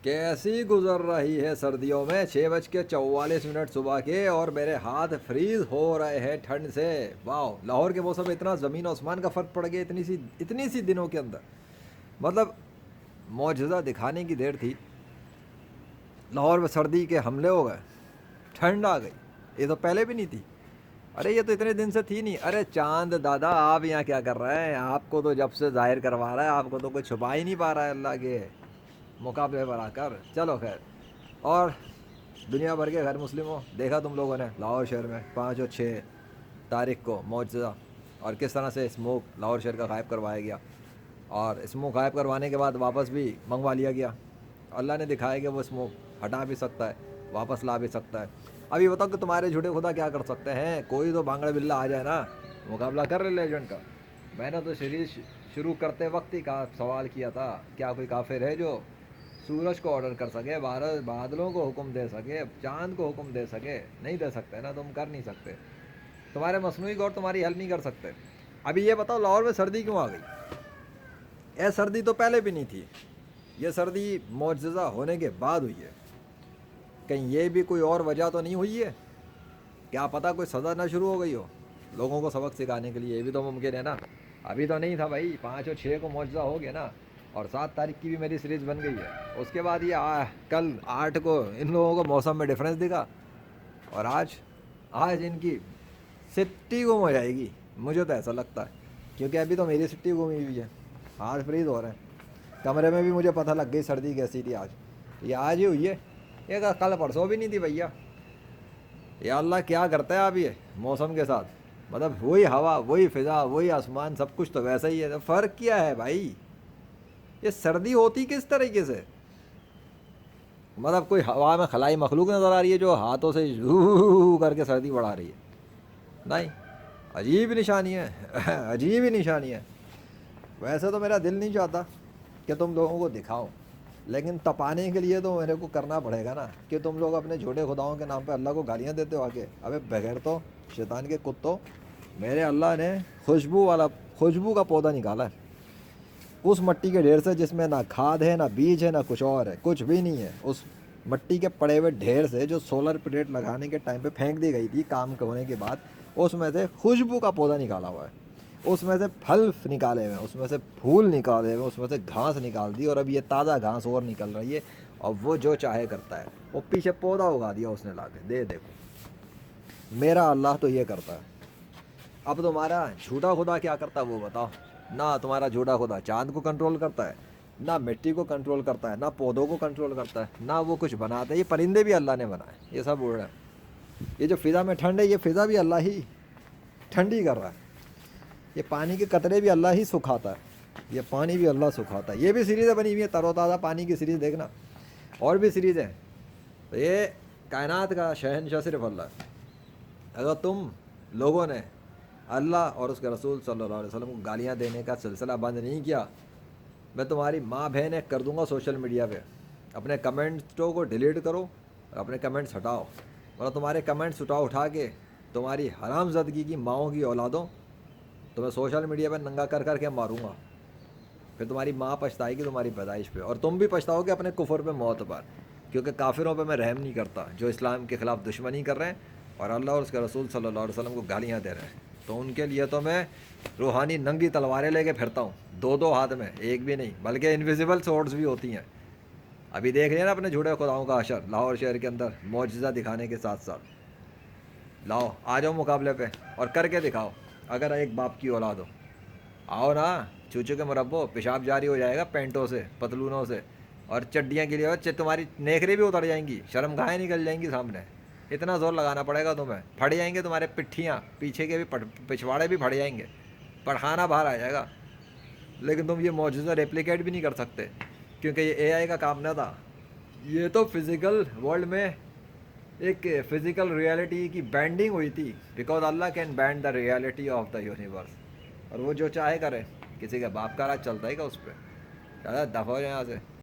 کیسی گزر رہی ہے سردیوں میں 6:44 صبح کے، اور میرے ہاتھ فریز ہو رہے ہیں ٹھنڈ سے. واو، لاہور کے موسم میں اتنا زمین و آسمان کا فرق پڑ گیا اتنی سی دنوں کے اندر. مطلب معجزہ دکھانے کی دیر تھی. لاہور میں سردی کے حملے ہو گئے، ٹھنڈ آ گئی. یہ تو پہلے بھی نہیں تھی. ارے یہ تو اتنے دن سے تھی نہیں. ارے چاند دادا آپ یہاں کیا کر رہے ہیں؟ آپ کو تو جب سے ظاہر کروا رہا ہے، آپ کو تو کوئی چھپا ہی نہیں پا رہا ہے اللہ کے مقابلے پر آ کر. چلو خیر. اور دنیا بھر کے غیر مسلموں، دیکھا تم لوگوں نے لاہور شہر میں 5 اور 6 تاریخ کو معجزہ، اور کس طرح سے اسموک لاہور شہر کا غائب کروایا گیا. اور اسموک غائب کروانے کے بعد واپس بھی منگوا لیا گیا. اللہ نے دکھایا کہ وہ اسموک ہٹا بھی سکتا ہے، واپس لا بھی سکتا ہے. ابھی بتاؤ کہ تمہارے جھوٹے خدا کیا کر سکتے ہیں؟ کوئی تو بانگڑا بلا آ جائے نا، مقابلہ کر رہے لیجنڈ کا. میں نے تو سیریز شروع کرتے وقت ہی سوال کیا تھا، کیا کوئی کافر ہے جو سورج کو آرڈر کر سکے، بادلوں کو حکم دے سکے، چاند کو حکم دے سکے؟ نہیں دے سکتے نا، تم کر نہیں سکتے. تمہارے مصنوعی گوڑ تمہاری حل نہیں کر سکتے. ابھی یہ بتاؤ لاہور میں سردی کیوں آ گئی؟ یہ سردی تو پہلے بھی نہیں تھی. یہ سردی معجزہ ہونے کے بعد ہوئی ہے. کہیں یہ بھی کوئی اور وجہ تو نہیں ہوئی ہے؟ کیا پتہ کوئی سزا نہ شروع ہو گئی ہو لوگوں کو سبق سکھانے کے لیے؟ یہ بھی تو ممکن ہے نا. ابھی تو نہیں تھا بھائی، 5 اور 6 کو معجزہ ہو گیا نا. اور 7 تاریخ کی بھی میری سیریز بن گئی ہے. اس کے بعد یہ کل 8 کو ان لوگوں کو موسم میں ڈفرینس دکھا، اور آج ان کی سٹی گم ہو جائے گی. مجھے تو ایسا لگتا ہے، کیونکہ ابھی تو میری سٹی گمی ہوئی ہے. ہاتھ فریز ہو رہے ہیں. کمرے میں بھی مجھے پتہ لگ گئی سردی کیسی تھی آج. یہ آج ہی ہوئی ہے، یہ کل پرسوں بھی نہیں تھی بھیا. یا اللہ کیا کرتا ہے آپ یہ موسم کے ساتھ. مطلب وہی ہوا، وہی فضا، وہی آسمان، سب کچھ تو ویسا ہی ہے. فرق کیا ہے بھائی؟ یہ سردی ہوتی کس طریقے سے؟ مطلب کوئی ہوا میں خلائی مخلوق نظر آ رہی ہے جو ہاتھوں سے کر کے سردی بڑھا رہی ہے؟ نہیں. عجیب نشانی ہے عجیب ہی نشانی ہے. ویسے تو میرا دل نہیں چاہتا کہ تم لوگوں کو دکھاؤں، لیکن تپانے کے لیے تو میرے کو کرنا پڑے گا نا. کہ تم لوگ اپنے جھوٹے خداؤں کے نام پہ اللہ کو گالیاں دیتے ہو آگے. ابے بغیر تو شیطان کے کتوں، میرے اللہ نے خوشبو کا پودا نکالا ہے اس مٹی کے ڈھیر سے، جس میں نہ کھاد ہے، نہ بیج ہے، نہ کچھ اور ہے. کچھ بھی نہیں ہے. اس مٹی کے پڑے ہوئے ڈھیر سے جو سولر پلیٹ لگانے کے ٹائم پہ پھینک دی گئی تھی کام ہونے کے بعد، اس میں سے خوشبو کا پودا نکالا ہوا ہے. اس میں سے پھل نکالے ہوئے، اس میں سے پھول نکالے ہوئے، اس میں سے گھاس نکال دی، اور اب یہ تازہ گھاس اور نکل رہی ہے. اور وہ جو چاہے کرتا ہے. وہ پیچھے پودا اگا دیا اس نے لا کے. دیکھو میرا اللہ تو یہ کرتا ہے. اب تمہارا جھوٹا خدا کیا کرتا ہے وہ بتاؤ. نہ تمہارا جھوٹا خدا چاند کو کنٹرول کرتا ہے، نہ مٹی کو کنٹرول کرتا ہے، نہ پودوں کو کنٹرول کرتا ہے، نہ وہ کچھ بناتا ہے. یہ پرندے بھی اللہ نے بنائے، یہ سب اڑ رہے ہیں. یہ جو فضا میں ٹھنڈ ہے، یہ فضا بھی اللہ ہی ٹھنڈی کر رہا ہے. یہ پانی کے قطرے بھی اللہ ہی سکھاتا ہے، یہ پانی بھی اللہ سکھاتا ہے. یہ بھی سیریزیں بنی ہوئی ہیں، تر و تازہ پانی کی سیریز دیکھنا، اور بھی سیریزیں. تو یہ کائنات کا شہنشاہ صرف اللہ ہے. اگر تم لوگوں نے اللہ اور اس کے رسول صلی اللہ علیہ وسلم کو گالیاں دینے کا سلسلہ بند نہیں کیا، میں تمہاری ماں بہنیں کر دوں گا سوشل میڈیا پہ. اپنے کمنٹوں کو ڈیلیٹ کرو اور اپنے کمنٹس ہٹاؤ، اور تمہارے کمنٹس اٹھا کے تمہاری حرام زدگی کی ماؤں کی اولادوں تو میں سوشل میڈیا پہ ننگا کر کے ماروں گا. پھر تمہاری ماں پچھتائے گی تمہاری پیدائش پہ، اور تم بھی پچھتاؤ گے اپنے کفر پہ موت پر. کیونکہ کافروں پہ میں رحم نہیں کرتا جو اسلام کے خلاف دشمنی کر رہے ہیں اور اللہ اور اس کے رسول صلی اللہ علیہ وسلم کو گالیاں دے رہے ہیں. تو ان کے لیے تو میں روحانی ننگی تلواریں لے کے پھرتا ہوں، 2 ہاتھ میں، ایک بھی نہیں، بلکہ انویزیبل سورڈز بھی ہوتی ہیں. ابھی دیکھ لیا نا اپنے جھوٹے خداؤں کا حشر لاہور شہر کے اندر معجزہ دکھانے کے ساتھ ساتھ. لاؤ آ جاؤ مقابلے پہ اور کر کے دکھاؤ. اگر ایک باپ کی اولاد ہو، آؤ نا. چوچو کے مربو پیشاب جاری ہو جائے گا پینٹوں سے، پتلونوں سے، اور چڈیاں کے لیے تمہاری نیکریں بھی اتر جائیں گی، شرم گاہیں نکل جائیں گی سامنے. اتنا زور لگانا پڑے گا تمہیں. پھٹ جائیں گے تمہارے پٹھیاں، پیچھے کے بھی پچھواڑے بھی پھٹ جائیں گے، پڑھانا باہر آ جائے گا. لیکن تم یہ معجزہ ریپلیکیٹ بھی نہیں کر سکتے، کیونکہ یہ اے آئی کا کام نہ تھا. یہ تو فزیکل ورلڈ میں ایک فزیکل ریالٹی کی بینڈنگ ہوئی تھی، بیکاز اللہ can bend the reality of the universe. اور وہ جو چاہے کرے. کسی کا باپ کا راج چلتا ہے کیا اس پہ؟ دفعہ ہو جائے یہاں سے.